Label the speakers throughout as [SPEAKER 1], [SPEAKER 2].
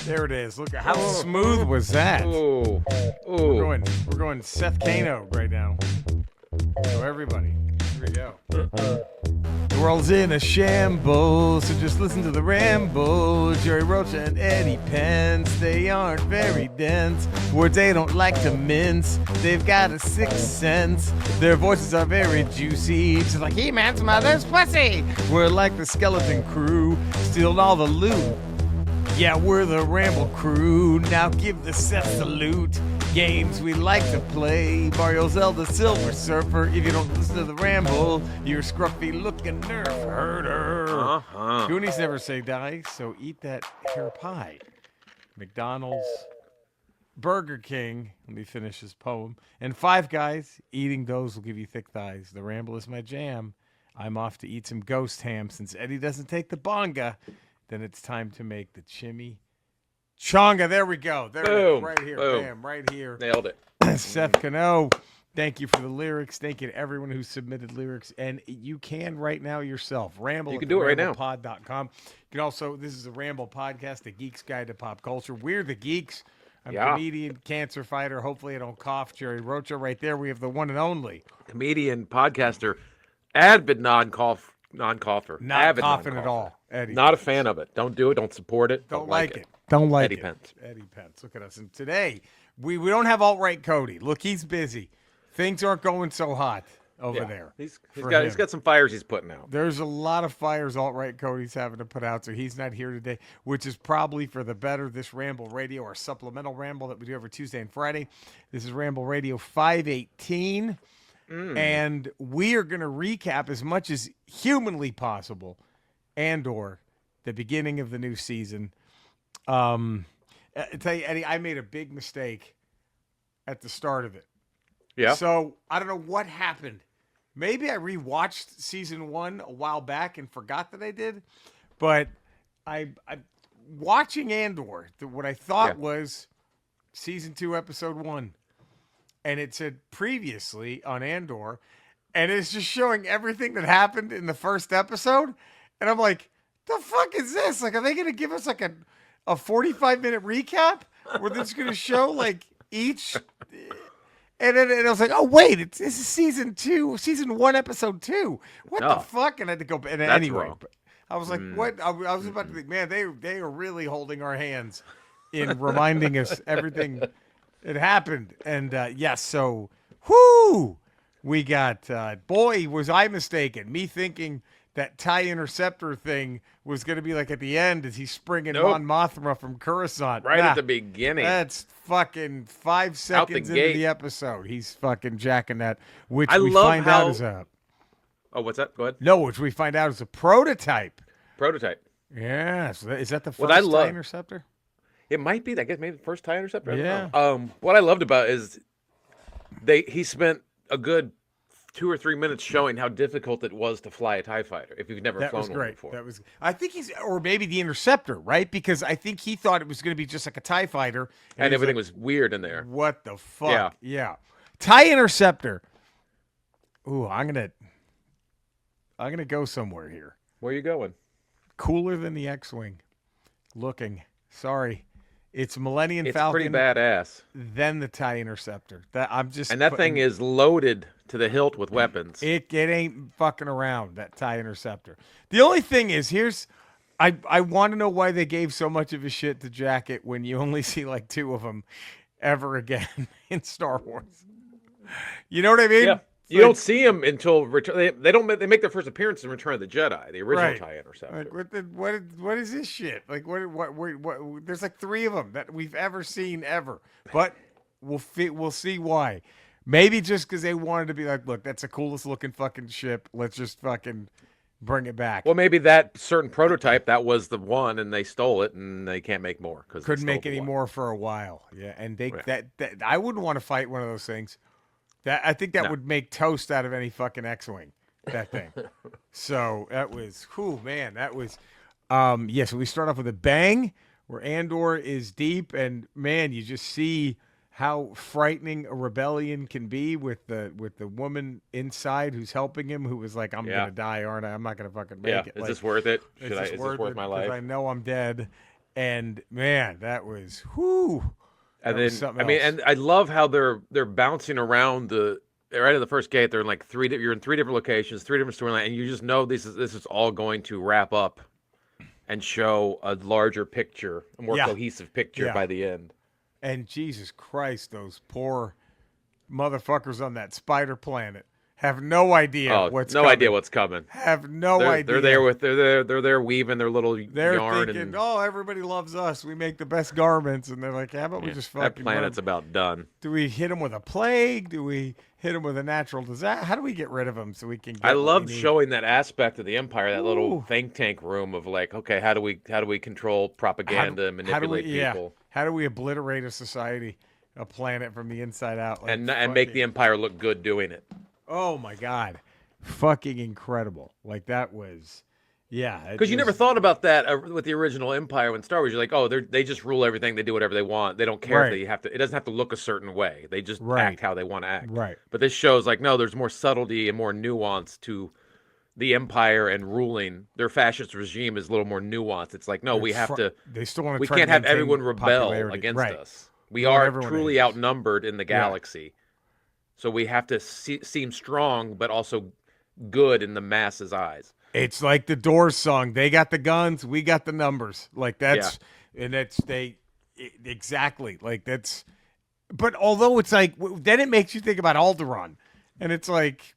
[SPEAKER 1] There it is. Look at how smooth was that.
[SPEAKER 2] Ooh.
[SPEAKER 1] We're going Seth Kano right now. So everybody, here we go. The world's in a shambles, so just listen to the ramble. Jerry Rocha and Eddie Pence, they aren't very dense. Words they don't like to mince, they've got a sixth sense. Their voices are very juicy, just like He-Man's mother's pussy. We're like the skeleton crew, stealing all the loot. Yeah, we're the Ramble crew, now give the Seth salute. Games we like to play, Mario, Zelda, Silver Surfer. If you don't listen to the Ramble, you're scruffy looking nerf herder. Goonies never say die, so eat that hair pie. McDonald's, Burger King, let me finish this poem, and Five Guys, eating those will give you thick thighs. The Ramble is my jam. I'm off to eat some ghost ham. Since Eddie doesn't take the bonga, then it's time to make the chimmy chonga. There we go. There it is. Right here.
[SPEAKER 2] Boom.
[SPEAKER 1] Bam. Right here.
[SPEAKER 2] Nailed it.
[SPEAKER 1] Seth Cano, thank you for the lyrics. Thank you to everyone who submitted lyrics. And you can right now yourself. Ramble.
[SPEAKER 2] You can do it right now.
[SPEAKER 1] Pod.com. You can also, this is a Ramble podcast, the Geek's Guide to Pop Culture. We're the Geeks. I'm a comedian, cancer fighter. Hopefully I don't cough. Jerry Rocha. Right there, we have the one and only.
[SPEAKER 2] Comedian, podcaster, avid non-cougher.
[SPEAKER 1] Not
[SPEAKER 2] avid
[SPEAKER 1] coughing
[SPEAKER 2] non-cougher.
[SPEAKER 1] at all. Eddie.
[SPEAKER 2] Not a fan of it. Don't do it. Don't support it.
[SPEAKER 1] Don't like it. Don't like
[SPEAKER 2] Eddie
[SPEAKER 1] it.
[SPEAKER 2] Pence.
[SPEAKER 1] Eddie Pence. Look at us. And today, we don't have alt-right Cody. Look, he's busy. Things aren't going so hot over there.
[SPEAKER 2] He's got some fires he's putting out.
[SPEAKER 1] There's a lot of fires alt-right Cody's having to put out, so he's not here today, which is probably for the better. This Ramble Radio, our supplemental Ramble that we do every Tuesday and Friday. This is Ramble Radio 518. And we are going to recap as much as humanly possible Andor, the beginning of the new season. I tell you, Eddie, I made a big mistake at the start of it.
[SPEAKER 2] Yeah.
[SPEAKER 1] So I don't know what happened. Maybe I rewatched season 1 a while back and forgot that I did. But I watching Andor, what I thought was season 2, episode 1. And it said previously on Andor, and it's just showing everything that happened in the first episode. And I'm like, the fuck is this? Like, are they going to give us like a 45-minute recap where they're just going to show like each? And then I was like, oh, wait, this is season 1, episode 2. What the fuck? And I had to go. And anyway,
[SPEAKER 2] wrong.
[SPEAKER 1] I was like, what? I was about to think, man, they are really holding our hands in reminding us everything. It happened. And, yes, so, we got, boy, was I mistaken. Me thinking that TIE Interceptor thing was going to be like at the end as he's springing Mon Mothma from Coruscant.
[SPEAKER 2] Right at the beginning.
[SPEAKER 1] That's fucking 5 seconds into the episode. He's fucking jacking that, which we find out is a...
[SPEAKER 2] Oh, what's that? Go ahead.
[SPEAKER 1] No, which we find out is a prototype. Yeah. So is that the first TIE Interceptor?
[SPEAKER 2] It might be. I guess maybe the first TIE Interceptor.
[SPEAKER 1] Yeah.
[SPEAKER 2] What I loved about it is he spent a good 2 or 3 minutes showing how difficult it was to fly a TIE fighter if you've never flown one before.
[SPEAKER 1] That was. I think or maybe the Interceptor, right? Because I think he thought it was going to be just like a TIE fighter,
[SPEAKER 2] and everything was weird in there.
[SPEAKER 1] What the fuck? Yeah. TIE Interceptor. Ooh, I'm gonna go somewhere here.
[SPEAKER 2] Where are you going?
[SPEAKER 1] Cooler than the X-wing. Looking. Sorry. It's Millennium Falcon.
[SPEAKER 2] It's pretty badass.
[SPEAKER 1] Then the TIE Interceptor.
[SPEAKER 2] That thing is loaded to the hilt with weapons.
[SPEAKER 1] It ain't fucking around, that TIE Interceptor. The only thing is, I want to know why they gave so much of a shit to Jacket when you only see like 2 of them ever again in Star Wars. You know what I mean?
[SPEAKER 2] Yeah. You don't see them until they make their first appearance in Return of the Jedi, the original TIE Interceptor.
[SPEAKER 1] Like, what is this shit? Like what there's like 3 of them that we've ever seen ever. But we'll see why. Maybe just because they wanted to be like, look, that's the coolest looking fucking ship. Let's just fucking bring it back.
[SPEAKER 2] Well, maybe that certain prototype, that was the one, and they stole it, and they can't make more because
[SPEAKER 1] couldn't make any more for a while. Yeah, and that I wouldn't want to fight one of those things. I think that would make toast out of any fucking X-wing, that thing. So that was, man, that was, so we start off with a bang where Andor is deep, and man, you just see how frightening a rebellion can be with the woman inside who's helping him, who was like, I'm gonna die, aren't I? I'm not gonna fucking make it.
[SPEAKER 2] Is this worth it?
[SPEAKER 1] Is this
[SPEAKER 2] worth my life?
[SPEAKER 1] Because I know I'm dead. And man, that was whew.
[SPEAKER 2] And
[SPEAKER 1] That was
[SPEAKER 2] then,
[SPEAKER 1] something
[SPEAKER 2] I mean,
[SPEAKER 1] else.
[SPEAKER 2] and I love how they're bouncing around the right at the first gate. They're in like you're in three different locations, three different storylines, and you just know this is all going to wrap up and show a larger picture, a more
[SPEAKER 1] Yeah.
[SPEAKER 2] cohesive picture
[SPEAKER 1] Yeah.
[SPEAKER 2] by the end.
[SPEAKER 1] And Jesus Christ, those poor motherfuckers on that spider planet have no idea
[SPEAKER 2] Oh,
[SPEAKER 1] what's
[SPEAKER 2] no
[SPEAKER 1] coming.
[SPEAKER 2] idea what's coming.
[SPEAKER 1] Have no
[SPEAKER 2] They're
[SPEAKER 1] idea.
[SPEAKER 2] they're there weaving their little
[SPEAKER 1] They're
[SPEAKER 2] yarn
[SPEAKER 1] thinking,
[SPEAKER 2] and
[SPEAKER 1] oh, everybody loves us. We make the best garments. And they're like, how about we
[SPEAKER 2] yeah,
[SPEAKER 1] just
[SPEAKER 2] that
[SPEAKER 1] fucking
[SPEAKER 2] planet's
[SPEAKER 1] run?
[SPEAKER 2] about done.
[SPEAKER 1] Do we hit them with a plague? Do we hit them with a natural disaster? How do we get rid of them so we can get
[SPEAKER 2] I
[SPEAKER 1] what
[SPEAKER 2] loved
[SPEAKER 1] we need?
[SPEAKER 2] showing that aspect of the Empire, that little
[SPEAKER 1] Ooh.
[SPEAKER 2] think tank room of like, okay, how do we control propaganda and manipulate people
[SPEAKER 1] How do we obliterate a society, a planet from the inside out? Like,
[SPEAKER 2] and make the Empire look good doing it?
[SPEAKER 1] oh my God. Fucking incredible. Like that was, yeah.
[SPEAKER 2] Because you never thought about that with the original Empire when Star Wars. You're like, oh, they just rule everything. They do whatever they want. They don't care if
[SPEAKER 1] Right.
[SPEAKER 2] they have to. It doesn't have to look a certain way. They just
[SPEAKER 1] Right.
[SPEAKER 2] act how they want to act.
[SPEAKER 1] Right.
[SPEAKER 2] But this shows like, no, there's more subtlety and more nuance to the Empire and ruling. Their fascist regime is a little more nuanced. It's like, no, we have to.
[SPEAKER 1] They still want to.
[SPEAKER 2] We
[SPEAKER 1] try to
[SPEAKER 2] can't have
[SPEAKER 1] maintain
[SPEAKER 2] everyone rebel
[SPEAKER 1] popularity.
[SPEAKER 2] against
[SPEAKER 1] Right.
[SPEAKER 2] us. We
[SPEAKER 1] want
[SPEAKER 2] are
[SPEAKER 1] everyone
[SPEAKER 2] truly
[SPEAKER 1] to-
[SPEAKER 2] outnumbered in the galaxy. So we have to seem strong, but also good in the masses' eyes.
[SPEAKER 1] It's like the Doors song. They got the guns, we got the numbers. Like that's and that's exactly like that's. But although it's like then it makes you think about Alderaan, and it's like,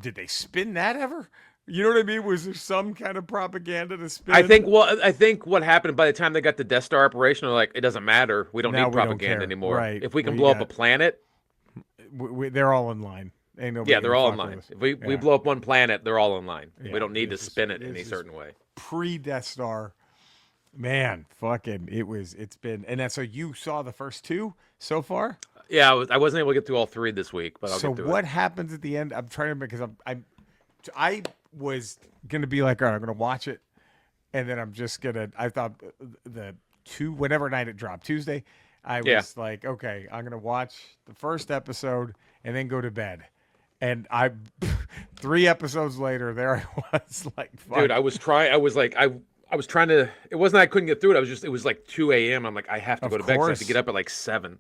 [SPEAKER 1] did they spin that ever? You know what I mean? Was there some kind of propaganda to spin?
[SPEAKER 2] I think what happened by the time they got the Death Star operation, they're like, it doesn't matter. We don't
[SPEAKER 1] Now
[SPEAKER 2] need
[SPEAKER 1] we don't
[SPEAKER 2] propaganda
[SPEAKER 1] care.
[SPEAKER 2] anymore.
[SPEAKER 1] Right.
[SPEAKER 2] If we can
[SPEAKER 1] We
[SPEAKER 2] blow up
[SPEAKER 1] got-
[SPEAKER 2] a planet,
[SPEAKER 1] they're all in line. Ain't nobody
[SPEAKER 2] yeah, they're
[SPEAKER 1] gonna
[SPEAKER 2] all in
[SPEAKER 1] fuck
[SPEAKER 2] line.
[SPEAKER 1] with us.
[SPEAKER 2] If we
[SPEAKER 1] Yeah.
[SPEAKER 2] blow up one planet, they're all in line.
[SPEAKER 1] Yeah,
[SPEAKER 2] We don't need to
[SPEAKER 1] this is-
[SPEAKER 2] spin it
[SPEAKER 1] this
[SPEAKER 2] any
[SPEAKER 1] is-
[SPEAKER 2] certain way.
[SPEAKER 1] Pre-Death Star, man, fucking, it's been, and so you saw the first two so far.
[SPEAKER 2] Yeah, I wasn't able to get through all three this week, but I'll
[SPEAKER 1] So
[SPEAKER 2] get through
[SPEAKER 1] what
[SPEAKER 2] it.
[SPEAKER 1] happens at the end? I'm trying to because I was gonna be like, all right, I'm gonna watch it, and then I'm just gonna. I thought whenever night it dropped Tuesday, I was
[SPEAKER 2] Yeah.
[SPEAKER 1] like, okay, I'm gonna watch the first episode and then go to bed. And 3 episodes later, there I was like, fuck.
[SPEAKER 2] Dude, I was trying to. It wasn't I couldn't get through it. It was like 2 a.m. I'm like, I have to
[SPEAKER 1] Of
[SPEAKER 2] go to bed 'cause I have to
[SPEAKER 1] course.
[SPEAKER 2] get up at like 7.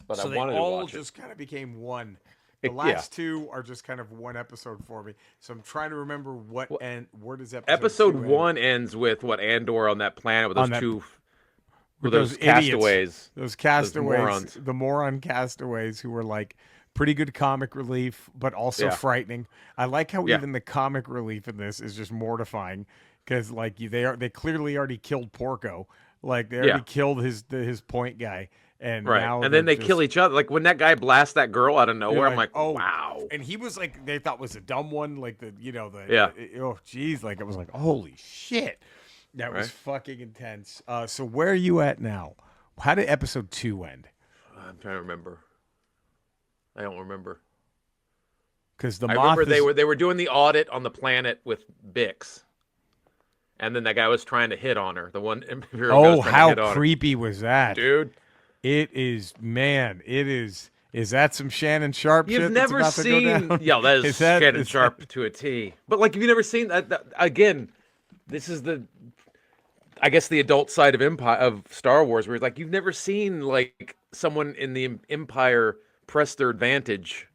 [SPEAKER 2] But
[SPEAKER 1] So
[SPEAKER 2] I
[SPEAKER 1] they
[SPEAKER 2] wanted to
[SPEAKER 1] all
[SPEAKER 2] watch it.
[SPEAKER 1] just kind of became one. The
[SPEAKER 2] Yeah.
[SPEAKER 1] last two are just kind of one episode for me. So I'm trying to remember where does
[SPEAKER 2] Episode
[SPEAKER 1] two end?
[SPEAKER 2] 1 ends with Andor on that planet with
[SPEAKER 1] On
[SPEAKER 2] those
[SPEAKER 1] that-
[SPEAKER 2] two.
[SPEAKER 1] With
[SPEAKER 2] those
[SPEAKER 1] those idiots.
[SPEAKER 2] castaways.
[SPEAKER 1] Those castaways,
[SPEAKER 2] morons.
[SPEAKER 1] the moron castaways who were like pretty good comic relief, but also
[SPEAKER 2] Yeah.
[SPEAKER 1] frightening. I like how
[SPEAKER 2] Yeah.
[SPEAKER 1] even the comic relief in this is just mortifying because like they clearly already killed Porco, like they already
[SPEAKER 2] Yeah.
[SPEAKER 1] killed his point guy, and
[SPEAKER 2] Right.
[SPEAKER 1] now
[SPEAKER 2] And then
[SPEAKER 1] they're
[SPEAKER 2] they kill each other. Like when that guy blasts that girl out of
[SPEAKER 1] they're
[SPEAKER 2] nowhere, I'm like,
[SPEAKER 1] oh
[SPEAKER 2] wow.
[SPEAKER 1] and he was like they thought was a dumb one, like the
[SPEAKER 2] Yeah.
[SPEAKER 1] oh geez, like it was like holy shit, that was
[SPEAKER 2] Right.
[SPEAKER 1] fucking intense. So where are you at now? How did episode 2 end?
[SPEAKER 2] I'm trying to remember. I don't remember.
[SPEAKER 1] Because the
[SPEAKER 2] I
[SPEAKER 1] moth
[SPEAKER 2] remember
[SPEAKER 1] is,
[SPEAKER 2] they were doing the audit on the planet with Bix. And then that guy was trying to hit on her. The one Imperial guy
[SPEAKER 1] oh
[SPEAKER 2] was trying to
[SPEAKER 1] how
[SPEAKER 2] hit on her.
[SPEAKER 1] creepy was that,
[SPEAKER 2] Dude,
[SPEAKER 1] It is, man. It is. Is that some Shannon Sharp shit
[SPEAKER 2] you've
[SPEAKER 1] that's
[SPEAKER 2] never
[SPEAKER 1] about to go
[SPEAKER 2] seen.
[SPEAKER 1] down?
[SPEAKER 2] Yeah, that is
[SPEAKER 1] that-
[SPEAKER 2] Shannon
[SPEAKER 1] is
[SPEAKER 2] Sharp to a T. But like, have you never seen that? Again, this is I guess the adult side of Star Wars, where it's like you've never seen like someone in the Empire press their advantage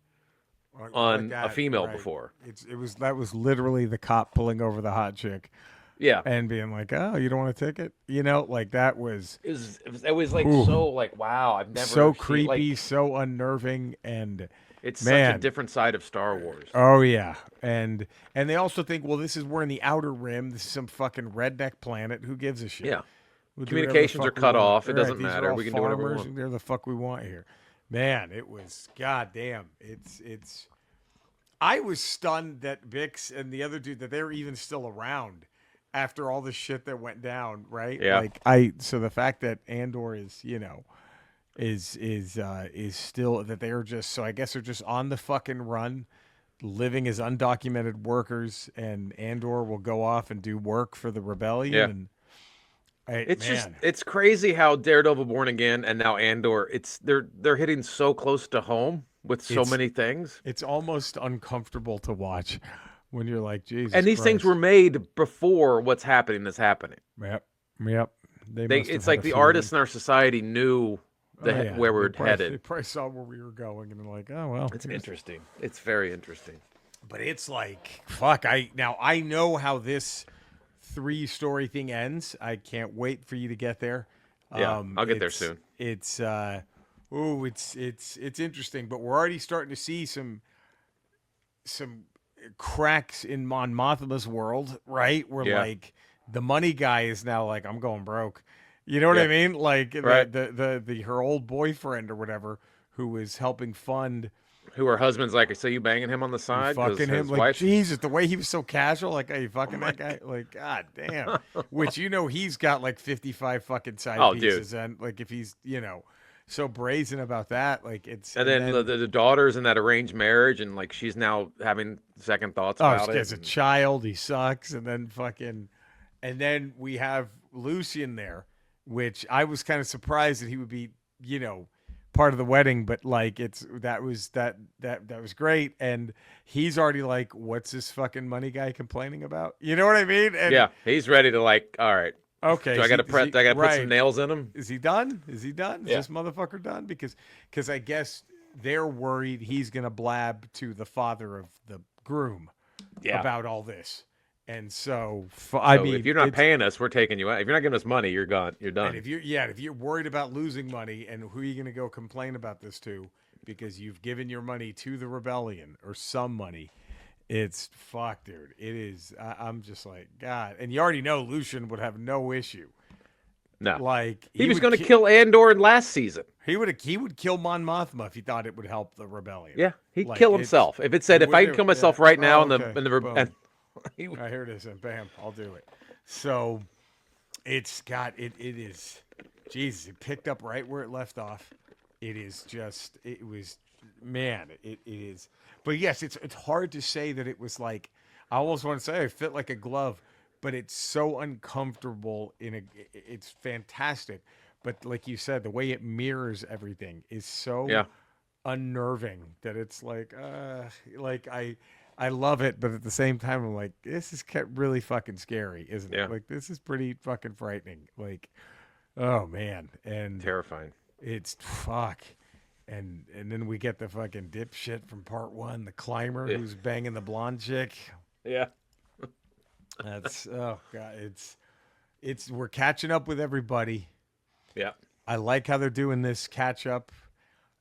[SPEAKER 1] like
[SPEAKER 2] on
[SPEAKER 1] that,
[SPEAKER 2] a female
[SPEAKER 1] right.
[SPEAKER 2] before.
[SPEAKER 1] That was literally the cop pulling over the hot chick
[SPEAKER 2] Yeah,
[SPEAKER 1] and being like, "Oh, you don't want a ticket?" You know, like that was
[SPEAKER 2] it was like
[SPEAKER 1] Ooh.
[SPEAKER 2] so like wow. I've never
[SPEAKER 1] so
[SPEAKER 2] seen,
[SPEAKER 1] creepy,
[SPEAKER 2] like,
[SPEAKER 1] so unnerving, and
[SPEAKER 2] it's
[SPEAKER 1] man.
[SPEAKER 2] such a different side of Star Wars.
[SPEAKER 1] oh yeah, and they also think, well, we're in the outer rim. This is some fucking redneck planet. Who gives a shit?
[SPEAKER 2] Yeah.
[SPEAKER 1] We'll do whatever the
[SPEAKER 2] Communications are
[SPEAKER 1] fuck we
[SPEAKER 2] cut
[SPEAKER 1] want.
[SPEAKER 2] off. It
[SPEAKER 1] Right,
[SPEAKER 2] doesn't
[SPEAKER 1] these are
[SPEAKER 2] matter.
[SPEAKER 1] all
[SPEAKER 2] We can do whatever we
[SPEAKER 1] farmers.
[SPEAKER 2] want.
[SPEAKER 1] They're the fuck we want here. Man, it was goddamn. It's. I was stunned that Bix and the other dude that they were even still around after all the shit that went down. Right?
[SPEAKER 2] Yeah.
[SPEAKER 1] So the fact that Andor is is still that they are just so I guess they're just on the fucking run, living as undocumented workers, and Andor will go off and do work for the rebellion.
[SPEAKER 2] Yeah.
[SPEAKER 1] And
[SPEAKER 2] It's crazy how Daredevil Born Again and now Andor, they're hitting so close to home with so many things.
[SPEAKER 1] it's almost uncomfortable to watch when you're like, Jesus.
[SPEAKER 2] And these things were made before what's happening is happening.
[SPEAKER 1] Yep.
[SPEAKER 2] It's like the artists in our society knew where we're headed.
[SPEAKER 1] They probably saw where we were going and they're like, oh well.
[SPEAKER 2] It's interesting. It's very interesting.
[SPEAKER 1] But it's like, fuck. I know how this 3-story thing ends. I can't wait for you to get there.
[SPEAKER 2] Yeah, I'll get there soon.
[SPEAKER 1] It's it's interesting, but we're already starting to see some cracks in Mon Mothma's world, right? Where like the money guy is now like, I'm going broke. You know what I mean? Like the her old boyfriend or whatever who was helping fund.
[SPEAKER 2] Who her husband's like, so you banging him on the side?
[SPEAKER 1] Fucking him, like, Jesus, the way he was so casual, like, hey, you fucking that guy? Like, god damn. Which, he's got like 55 fucking side pieces. Dude. And like, if he's, so brazen about that, like, it's.
[SPEAKER 2] And then the daughter's in that arranged marriage, and like, she's now having second thoughts about it.
[SPEAKER 1] Oh, as a child, he sucks. And then we have Lucian there, which I was kind of surprised that he would be, part of the wedding, but like that was great, and he's already like, what's this fucking money guy complaining about? You know what I mean? And
[SPEAKER 2] yeah, he's ready to like, all right,
[SPEAKER 1] okay.
[SPEAKER 2] Do I got to put some nails in him?
[SPEAKER 1] Is he done? Is this motherfucker done? Because I guess they're worried he's gonna blab to the father of the groom about all this. And so, I mean,
[SPEAKER 2] if you're not paying us, we're taking you out. If you're not giving us money, you're gone. You're done.
[SPEAKER 1] And if you're worried about losing money, and who are you going to go complain about this to? Because you've given your money to the rebellion or some money. It's fuck, dude. It is. I'm just like, God. And you already know Lucian would have no issue.
[SPEAKER 2] No,
[SPEAKER 1] like
[SPEAKER 2] he was going to kill Andor in last season.
[SPEAKER 1] He would kill Mon Mothma if he thought it would help the rebellion.
[SPEAKER 2] Yeah, he'd kill himself if it said, if I could kill myself right now,
[SPEAKER 1] here it is, and bam, I'll do it. So it is, Jesus, it picked up right where it left off. It is but yes, it's hard to say that it was like, I almost want to say it fit like a glove, but it's so uncomfortable it's fantastic. But like you said, the way it mirrors everything is so unnerving that it's like I love it, but at the same time, I'm like, this is really fucking scary, isn't it? Like, this is pretty fucking frightening. Like, oh man, and
[SPEAKER 2] terrifying.
[SPEAKER 1] It's fuck, and then we get the fucking dipshit from part 1, the climber who's banging the blonde chick.
[SPEAKER 2] Yeah,
[SPEAKER 1] that's oh god, it's we're catching up with everybody.
[SPEAKER 2] Yeah,
[SPEAKER 1] I like how they're doing this catch up,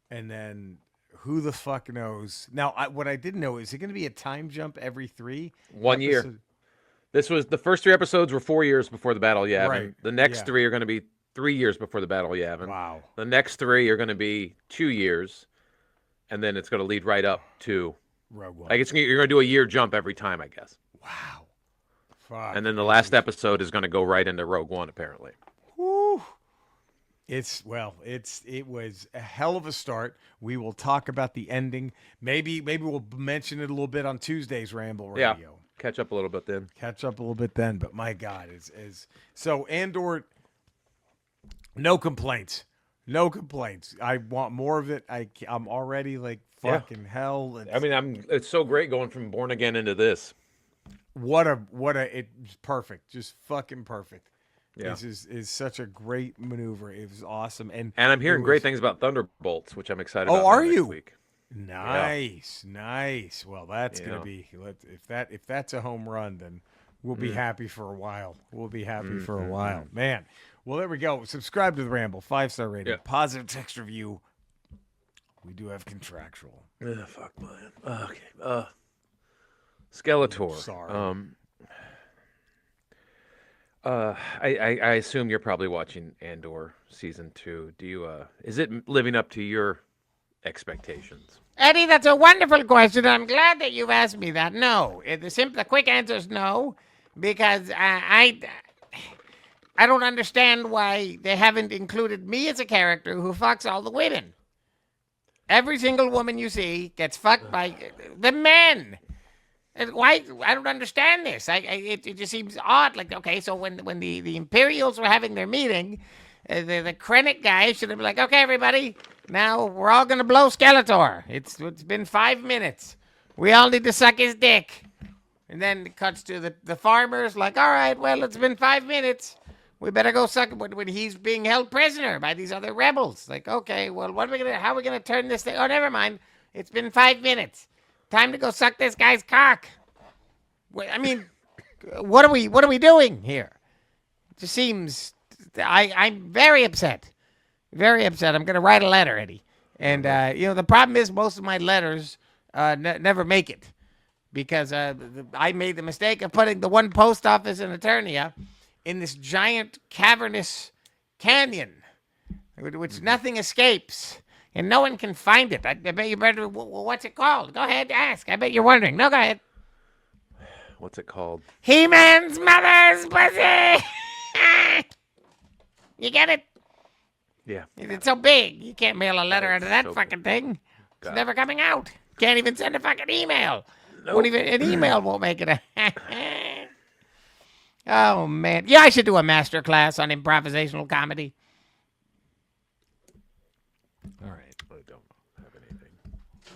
[SPEAKER 1] and then. Who the fuck knows? Now, what I didn't know, is it going to be a time jump every 3?
[SPEAKER 2] 1 year. This was the first 3 episodes were 4 years before the Battle of Yavin. Right. The next 3 are going to be 3 years before the Battle of Yavin.
[SPEAKER 1] Wow.
[SPEAKER 2] The next 3 are going to be 2 years, and then it's going to lead right up to
[SPEAKER 1] Rogue One.
[SPEAKER 2] Like you're going to do a year jump every time, I guess.
[SPEAKER 1] Wow. Fuck.
[SPEAKER 2] And then the last episode is going to go right into Rogue One, apparently.
[SPEAKER 1] Woo. It was a hell of a start. We will talk about the ending. Maybe we'll mention it a little bit on Tuesday's Ramble Radio.
[SPEAKER 2] Yeah, catch up a little bit then.
[SPEAKER 1] But my God, so Andor. No complaints. I want more of it. I'm already like fucking hell.
[SPEAKER 2] It's so great going from Born Again into this.
[SPEAKER 1] It's perfect. Just fucking perfect.
[SPEAKER 2] Yeah.
[SPEAKER 1] This is such a great maneuver. It was awesome, and
[SPEAKER 2] I'm hearing great things about Thunderbolts, which I'm excited about.
[SPEAKER 1] Oh, are you?
[SPEAKER 2] Next week.
[SPEAKER 1] Nice. Well, that's gonna be if that's a home run, then we'll be happy for a while. Man. Well, there we go. Subscribe to the Ramble, 5-star rating, positive text review. We do have contractual.
[SPEAKER 2] Fuck, man. Okay. Skeletor.
[SPEAKER 1] Sorry.
[SPEAKER 2] I assume you're probably watching Andor season 2. Do you? Is it living up to your expectations?
[SPEAKER 3] Eddie, that's a wonderful question. I'm glad that you've asked me that. No, the quick answer is no, because I don't understand why they haven't included me as a character who fucks all the women. Every single woman you see gets fucked by the men. Why? I don't understand this. It just seems odd. Like, okay, so when the Imperials were having their meeting, the Krennic guy should have been like, okay, everybody, now we're all gonna blow Skeletor. It's been 5 minutes. We all need to suck his dick. And then it cuts to the farmers, like, all right, well, it's been 5 minutes. We better go suck when he's being held prisoner by these other rebels. Like, okay, well, how are we gonna turn this thing? Oh, never mind. It's been 5 minutes. Time to go suck this guy's cock. I mean, what are we doing here? It just seems I'm very upset. Very upset. I'm gonna write a letter, Eddie. And the problem is most of my letters never make it because I made the mistake of putting the one post office in Eternia in this giant cavernous canyon, which nothing escapes. And no one can find it. I bet you better. What's it called? Go ahead, ask. I bet you're wondering. No, go ahead.
[SPEAKER 2] What's it called?
[SPEAKER 3] He-Man's mother's pussy. You get it?
[SPEAKER 2] Yeah.
[SPEAKER 3] It's so big. You can't mail a letter out of that
[SPEAKER 2] so
[SPEAKER 3] fucking thing. It's
[SPEAKER 2] Got
[SPEAKER 3] never coming out. Can't even send a fucking email.
[SPEAKER 2] Nope.
[SPEAKER 3] An email won't make it. Oh man. Yeah, I should do a master class on improvisational comedy.
[SPEAKER 1] All right.
[SPEAKER 2] I don't have anything.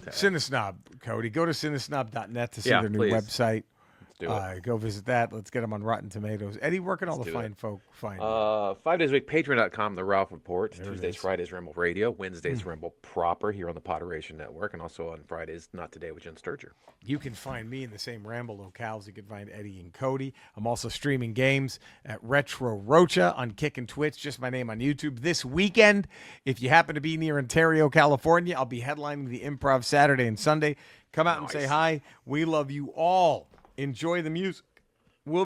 [SPEAKER 1] Cinesnob, Cody. Go to cinesnob.net to see
[SPEAKER 2] Yeah,
[SPEAKER 1] their new
[SPEAKER 2] please.
[SPEAKER 1] website.
[SPEAKER 2] Do it.
[SPEAKER 1] Go visit that. Let's get them on Rotten Tomatoes. Eddie, where can all the
[SPEAKER 2] do
[SPEAKER 1] fine folk find you?
[SPEAKER 2] 5 days a week, patreon.com, The Ralph Report.
[SPEAKER 1] There it
[SPEAKER 2] Tuesdays,
[SPEAKER 1] is.
[SPEAKER 2] Fridays, Ramble Radio. Wednesdays, Ramble Proper here on the Podderation Network. And also on Fridays, Not Today with Jen Sturger.
[SPEAKER 1] You can find me in the same Ramble locales. You can find Eddie and Cody. I'm also streaming games at Retro Rocha on Kick and Twitch. Just my name on YouTube. This weekend, if you happen to be near Ontario, California, I'll be headlining the Improv Saturday and Sunday. Come out and say
[SPEAKER 2] Nice.
[SPEAKER 1] hi. We love you all. Enjoy the music.